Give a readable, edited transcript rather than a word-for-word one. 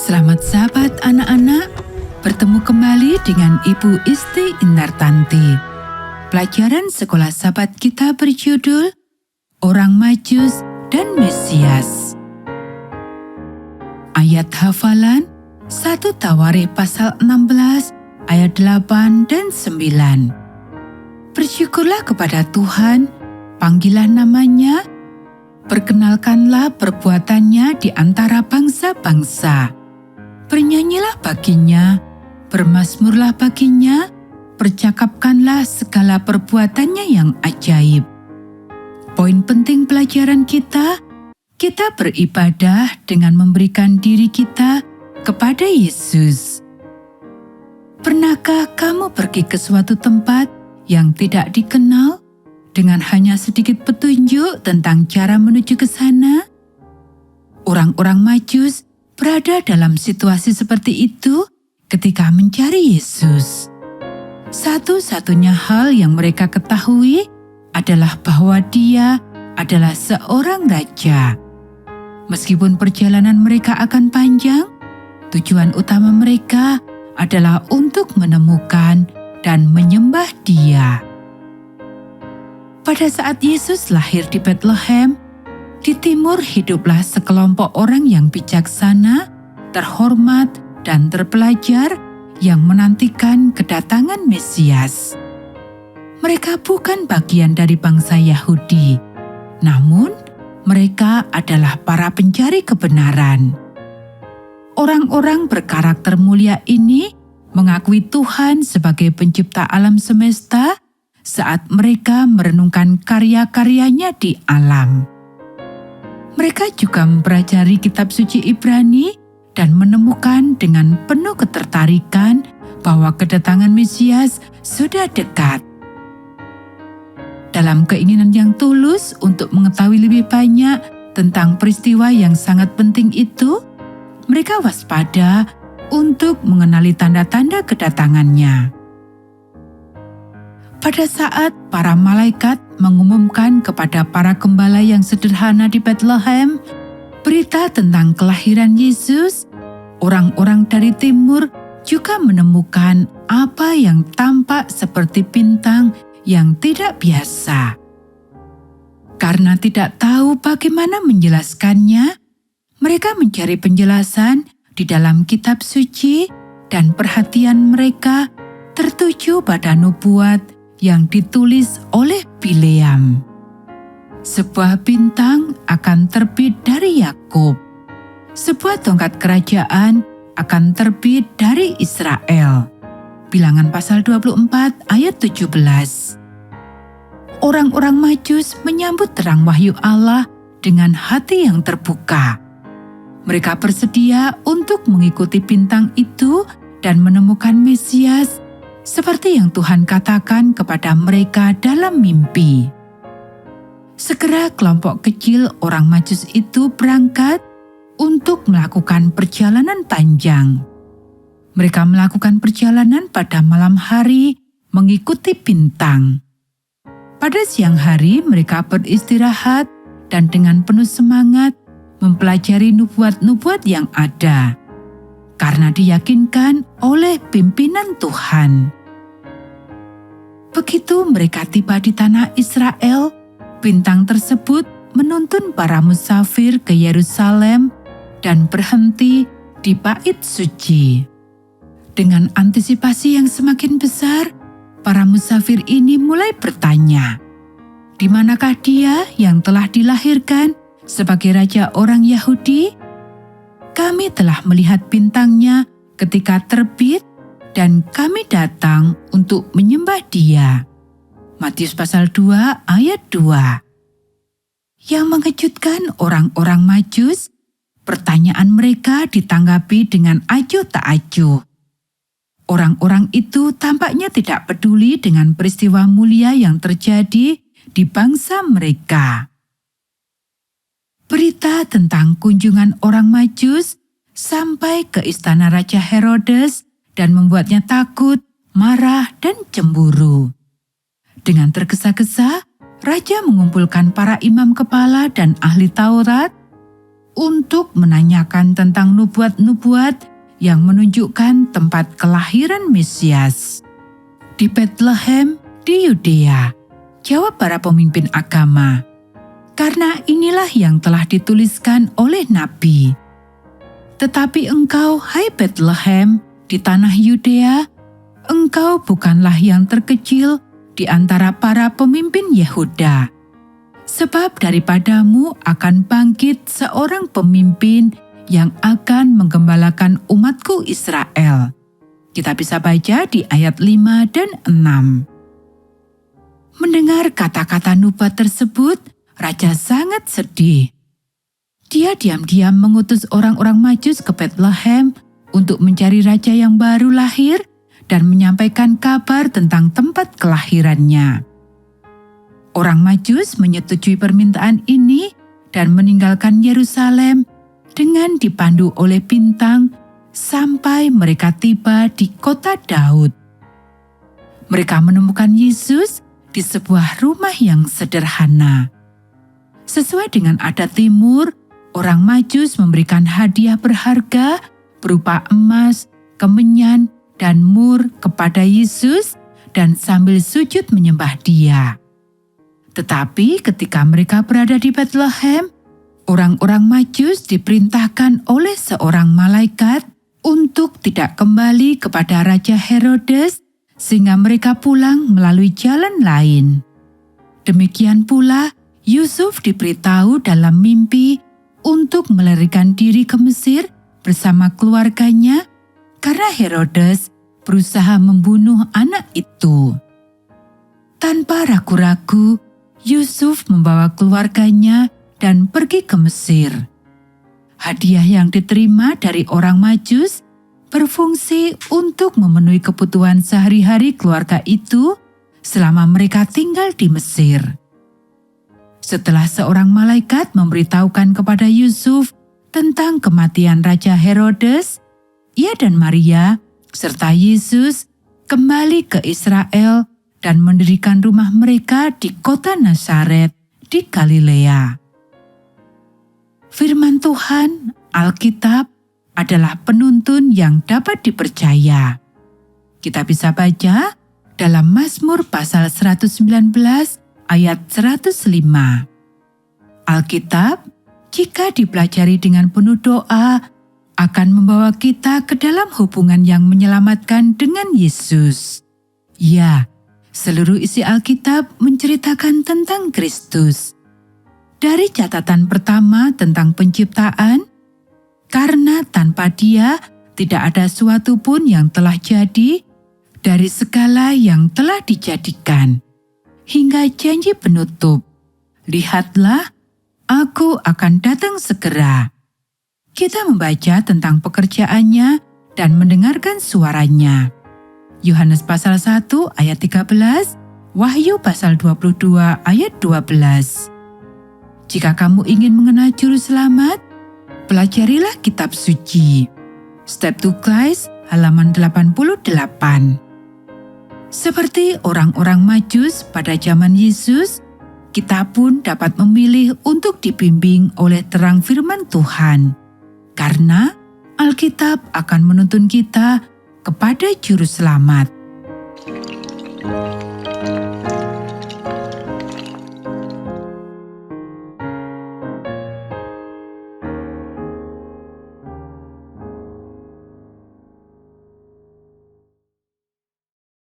Selamat sahabat anak-anak, bertemu kembali dengan Ibu Isti Indartanti. Pelajaran sekolah sahabat kita berjudul Orang Majus dan Mesias. Ayat hafalan 1 Tawarikh pasal 16 ayat 8 dan 9. Bersyukurlah kepada Tuhan, panggilah namanya, perkenalkanlah perbuatannya di antara bangsa-bangsa. Bernyanyilah baginya, bermazmurlah baginya, percakapkanlah segala perbuatannya yang ajaib. Poin penting pelajaran kita beribadah dengan memberikan diri kita kepada Yesus. Pernahkah kamu pergi ke suatu tempat yang tidak dikenal dengan hanya sedikit petunjuk tentang cara menuju ke sana? Orang-orang Majus berada dalam situasi seperti itu ketika mencari Yesus. Satu-satunya hal yang mereka ketahui adalah bahwa Dia adalah seorang raja. Meskipun perjalanan mereka akan panjang, tujuan utama mereka adalah untuk menemukan dan menyembah Dia. Pada saat Yesus lahir di Bethlehem, di timur hiduplah sekelompok orang yang bijaksana, terhormat, dan terpelajar yang menantikan kedatangan Mesias. Mereka bukan bagian dari bangsa Yahudi, namun mereka adalah para pencari kebenaran. Orang-orang berkarakter mulia ini mengakui Tuhan sebagai pencipta alam semesta saat mereka merenungkan karya-karyanya di alam. Mereka juga mempelajari kitab suci Ibrani dan menemukan dengan penuh ketertarikan bahwa kedatangan Mesias sudah dekat. Dalam keinginan yang tulus untuk mengetahui lebih banyak tentang peristiwa yang sangat penting itu, mereka waspada untuk mengenali tanda-tanda kedatangannya. Pada saat para malaikat mengumumkan kepada para gembala yang sederhana di Bethlehem berita tentang kelahiran Yesus, orang-orang dari timur juga menemukan apa yang tampak seperti bintang yang tidak biasa. Karena tidak tahu bagaimana menjelaskannya, mereka mencari penjelasan di dalam kitab suci dan perhatian mereka tertuju pada nubuat yang ditulis oleh Bileam. Sebuah bintang akan terbit dari Yakub. Sebuah tongkat kerajaan akan terbit dari Israel. Bilangan pasal 24 ayat 17. Orang-orang Majus menyambut terang wahyu Allah dengan hati yang terbuka. Mereka bersedia untuk mengikuti bintang itu dan menemukan Mesias seperti yang Tuhan katakan kepada mereka dalam mimpi. Segera kelompok kecil orang Majus itu berangkat untuk melakukan perjalanan panjang. Mereka melakukan perjalanan pada malam hari mengikuti bintang. Pada siang hari mereka beristirahat dan dengan penuh semangat mempelajari nubuat-nubuat yang ada, karena diyakinkan oleh pimpinan Tuhan. Begitu mereka tiba di tanah Israel, bintang tersebut menuntun para musafir ke Yerusalem dan berhenti di Bait Suci. Dengan antisipasi yang semakin besar, para musafir ini mulai bertanya, "Di manakah Dia yang telah dilahirkan sebagai Raja orang Yahudi? Kami telah melihat bintangnya ketika terbit dan kami datang untuk menyembah Dia." Matius pasal 2 ayat 2. Yang mengejutkan orang-orang Majus, pertanyaan mereka ditanggapi dengan acuh tak acuh. Orang-orang itu tampaknya tidak peduli dengan peristiwa mulia yang terjadi di bangsa mereka. Berita tentang kunjungan orang Majus sampai ke istana Raja Herodes dan membuatnya takut, marah, dan cemburu. Dengan tergesa-gesa, Raja mengumpulkan para imam kepala dan ahli Taurat. untuk menanyakan tentang nubuat-nubuat yang menunjukkan tempat kelahiran Mesias. Di Bethlehem, di Yudea, jawab para pemimpin agama, karena inilah yang telah dituliskan oleh Nabi. Tetapi engkau, hai Bethlehem, di tanah Yudea, engkau bukanlah yang terkecil di antara para pemimpin Yehuda. Sebab daripadamu akan bangkit seorang pemimpin yang akan menggembalakan umatku Israel. Kita bisa baca di ayat 5 dan 6. Mendengar kata-kata nubuat tersebut, Raja sangat sedih. Dia diam-diam mengutus orang-orang Majus ke Bethlehem untuk mencari raja yang baru lahir dan menyampaikan kabar tentang tempat kelahirannya. Orang Majus menyetujui permintaan ini dan meninggalkan Yerusalem dengan dipandu oleh bintang sampai mereka tiba di kota Daud. Mereka menemukan Yesus di sebuah rumah yang sederhana. Sesuai dengan adat Timur, orang Majus memberikan hadiah berharga berupa emas, kemenyan, dan mur kepada Yesus dan sambil sujud menyembah Dia. Tetapi ketika mereka berada di Bethlehem, orang-orang Majus diperintahkan oleh seorang malaikat untuk tidak kembali kepada Raja Herodes sehingga mereka pulang melalui jalan lain. Demikian pula Yusuf diberitahu dalam mimpi untuk melarikan diri ke Mesir bersama keluarganya karena Herodes berusaha membunuh anak itu. Tanpa ragu-ragu, Yusuf membawa keluarganya dan pergi ke Mesir. Hadiah yang diterima dari orang Majus berfungsi untuk memenuhi kebutuhan sehari-hari keluarga itu selama mereka tinggal di Mesir. Setelah seorang malaikat memberitahukan kepada Yusuf tentang kematian Raja Herodes, ia dan Maria serta Yesus kembali ke Israel dan mendirikan rumah mereka di kota Nazaret di Galilea. Firman Tuhan, Alkitab, adalah penuntun yang dapat dipercaya. Kita bisa baca dalam Mazmur pasal 119 ayat 105. Alkitab, jika dipelajari dengan penuh doa, akan membawa kita ke dalam hubungan yang menyelamatkan dengan Yesus. Ya, seluruh isi Alkitab menceritakan tentang Kristus. Dari catatan pertama tentang penciptaan, karena tanpa Dia tidak ada suatu pun yang telah jadi dari segala yang telah dijadikan, hingga janji penutup, lihatlah, aku akan datang segera. Kita membaca tentang pekerjaannya dan mendengarkan suaranya. Yohanes pasal 1 ayat 13, Wahyu pasal 22 ayat 12. Jika kamu ingin mengenal juru selamat, pelajarilah kitab suci. Step to Christ halaman 88. Seperti orang-orang Majus pada zaman Yesus, kita pun dapat memilih untuk dibimbing oleh terang firman Tuhan. Karena Alkitab akan menuntun kita kepada juru selamat.